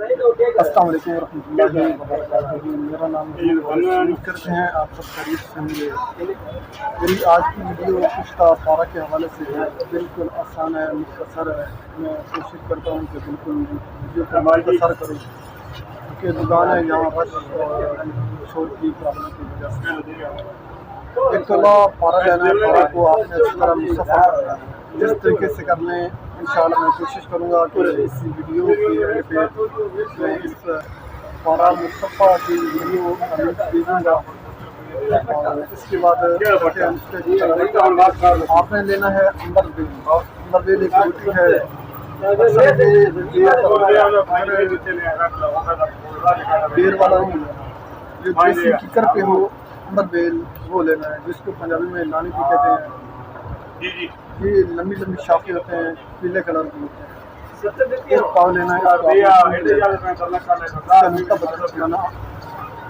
السلام علیکم ورحمۃ اللہ وبرکاتہ۔ میرا نام امید کرتے ہیں آپ سب خیریت سے ہوں گے۔ میری آج کی ویڈیو کشتہ پارہ کے حوالے سے ہے، بالکل آسان ہے، مختصر ہے۔ میں کوشش کرتا ہوں کہ بالکل ویڈیو کو مختصر کروں کیونکہ دکان ہے یہاں رش اور شور کی پرابلم کی وجہ سے۔ ایک تولا پارہ لینا ہے، پارہ کو آپ نے اچھی طرح مصفحہ کرنا ہے۔ جس طریقے سے کر لیں انشاءاللہ میں کوشش کروں گا کہ اس ویڈیو کے پہ میں اس پارہ مصفحہ کی ویڈیو بھیجوں گا۔ اور اس کے بعد آپ نے لینا ہے امبر بیل۔ امبر بیل ایک روٹی ہے، بیر والا نہیں ہے، جو دیسی ککر پہ ہو امبر بیل وہ لینا ہے، جس کو پنجابی میں نانی بھی کہتے ہیں۔ یہ لمبی لمبی شاخیں ہوتے ہیں، پیلے کلر کی ہوتے ہیں۔ ایک پاؤ لینا ہے،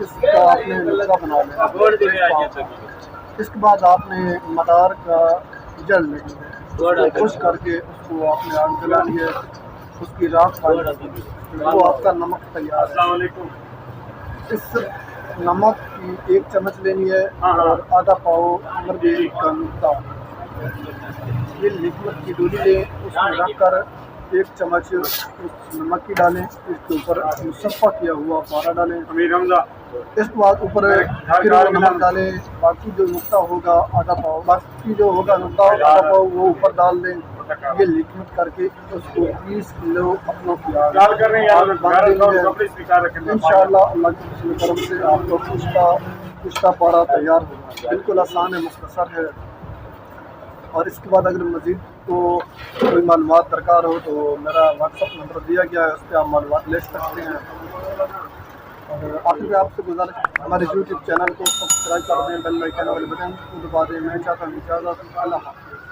اس کا آپ نے لچا بنا لینا۔ اس کے بعد آپ نے مدار کا جل لینی ہے، اس کو خشک کر کے اس کو آپ نے آگ جلانی ہے، اس کی راکھ ڈالنی ہے، وہ آپ کا نمک تیار ہے۔ اس نمک کی 1 چمچ لینی ہے اور آدھا پاؤ امبر بیل کا نقطہ۔ یہ لکوڈ کی ڈولی لیں، اس میں رکھ کر 1 چمچ اس نمک کی ڈالیں، اس کے اوپر مصفحہ کیا ہوا پارہ ڈالیں۔ اس کے بعد اوپر پھر وہ نمک ڈالیں، باقی جو نقطہ ہوگا آدھا پاؤ، باقی جو ہوگا نقطہ آدھا پاؤ وہ اوپر ڈال دیں۔ یہ لکوڈ کر کے اس کو 20 کلو اپنا پیاز انشاءاللہ اللہ کے فضل و کرم سے آپ کو کشتہ پارہ تیار ہوگا۔ بالکل آسان ہے، مختصر ہے۔ اور اس کے بعد اگر مزید کو کوئی معلومات درکار ہو تو میرا واٹس ایپ نمبر دیا گیا ہے، اس پہ آپ معلومات لے سکتے ہیں۔ اور آخر میں آپ سے گزارش ہمارے یوٹیوب چینل کو سبسکرائب کر دیں، بیل آئیکن والے بٹن کو دبا دیں۔ میں چاہتا ہوں اجازت، اللہ حافظ۔